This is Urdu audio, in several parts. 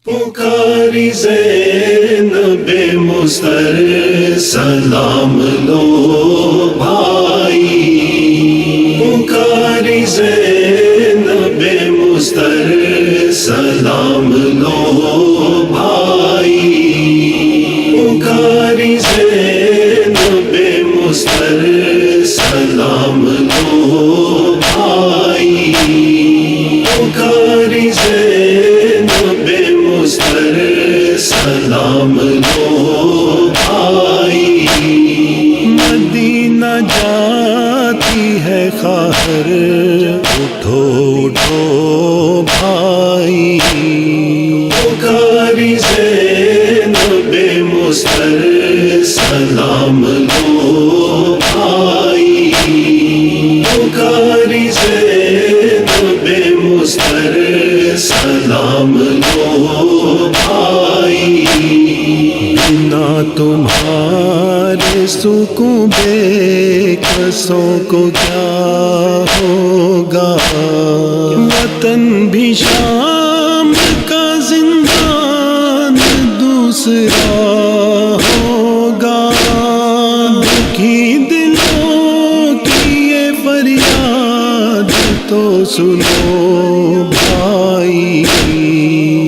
پکاری زینب مضطر سلام لو بھائی، پکاری زینب مضطر سلام لو بھائی، پکاری زینب مضطر سلام لو بھائی، پکاری زینب مضطر سلام لو بھائی، مدینہ جاتی ہے خواہر اٹھو اٹھو بھائی، پکاری زینب مضطر سلام لو بھائی، پکاری زینب مضطر سلام لو بھائی، بنا تمہارے سکوں بے کسوں کو کیا ہوگا، وطن بھی شام کا زندان دوسرا ہوگا، دکھی دلوں کی یہ فریاد تو سنو بھائی،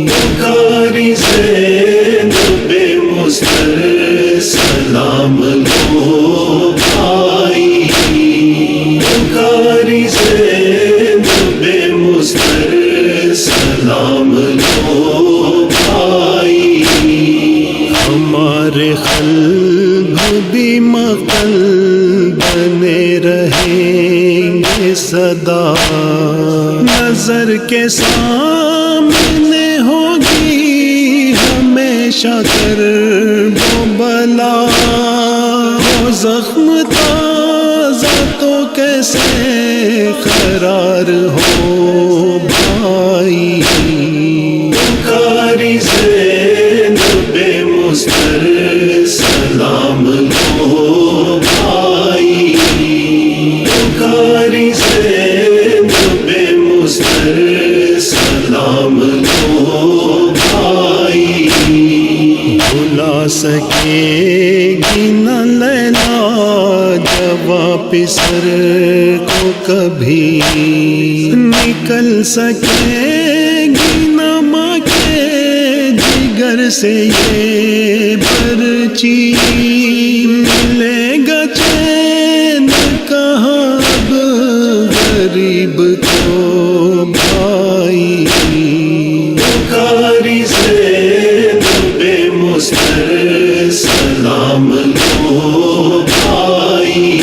پکاری زینب مضطر سلام لو بھائی، پکاری زینب مضطر سلام لو بھائی، ہمارے قلب بھی مقلب بنے رہیں گے سدا، نظر کے سامنے ہوگی ہمیشہ کرب و بلا، ہو زخم تازہ تو کیسے قرار ہو بھائی، پکاری زینب مضطر سلام لو بھائی، پکاری زینب مضطر سلام لو بھائی، بھلا سکے گی نہ لیلا جواں پسر کو کبھی، نکل سکے گی نہ ماں کے جگر سے یہ برچی، ملے گا چین کہاں اب غریب کو بھائی، پکاری زینب مضطر سلام لو بھائی،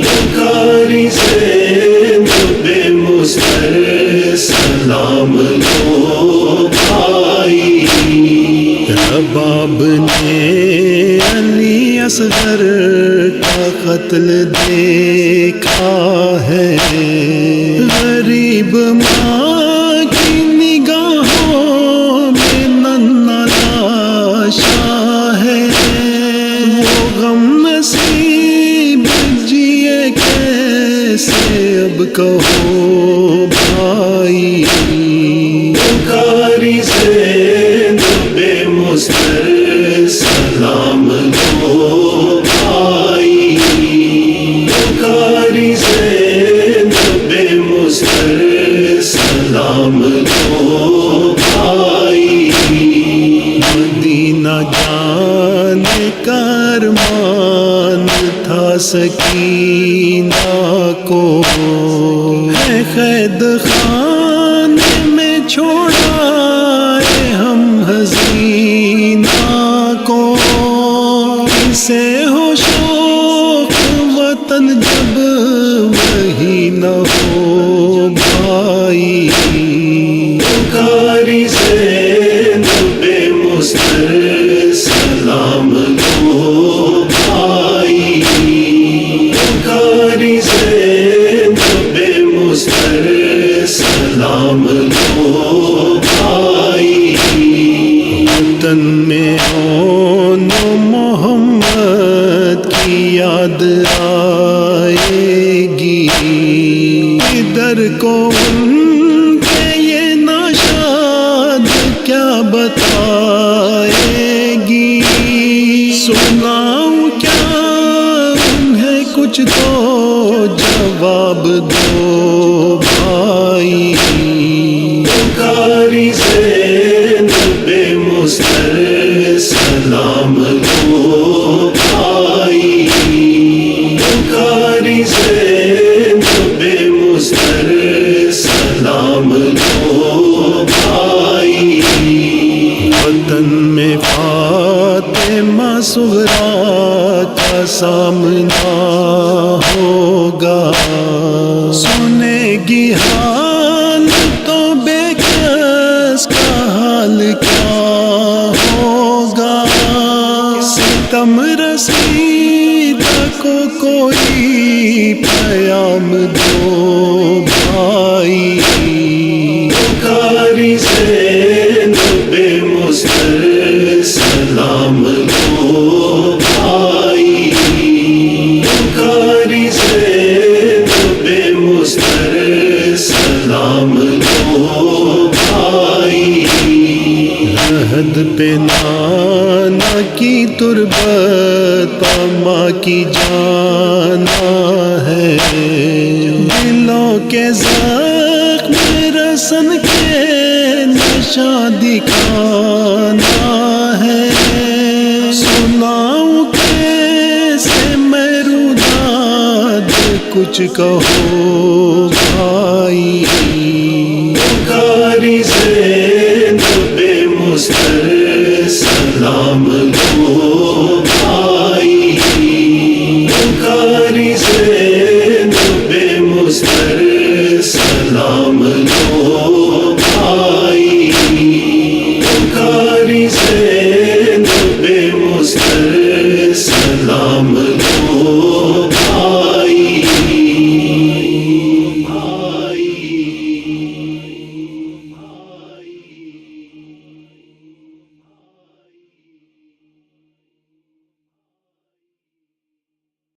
پکاری زینب مضطر سلام لو بھائی، رباب نے علی اصغر کا قتل دیکھا ہے، غریب ماں کی نگاہوں میں ننھا لاشا ہے، وہ غم نصیب جیے کیسے اب کہو بھائی، پکاری زینب مضطر سلام لو بھائی، پکاری زینب مضطر سلام لو بھائی، مدینہ جانے کا ارمان تھا سکینہ کو، ہے قید خانے میں چھوڑا ہم حزینہ کو، کسے ہو شوق وطن جب وہی نہ ہو بھائی، پکاری زینب مضطر سلام لو بھائی، پکاری زینب مضطر سلام لو بھائی، وطن میں اون محمد کی یاد آئے گی، ادھر کو ان کے یہ ناشاد کیا جواب دو بھائی، پکاری زینب مستر سلام دو بھائی، پکاری زینب مستر سلام دو بھائی، وطن میں فاطمہ صغریٰ کا سامنا ہوگا، سنے گی حال تو بے کس کا حال کیا ہوگا، ستم رسیدہ کو کوئی پیام دو بھائی، پکاری زینب مستر سلام دو بھائی، پکاری زینب مستر سلام دو بھائی، لحد پہ نانا کی تربت ماں کی جانا ہے، دلوں کے زخم رسن کے نشاں دکھانا ہے، سناؤں کیسے میں روداد کچھ کہو بھائی، پکاری زینب مستر سلام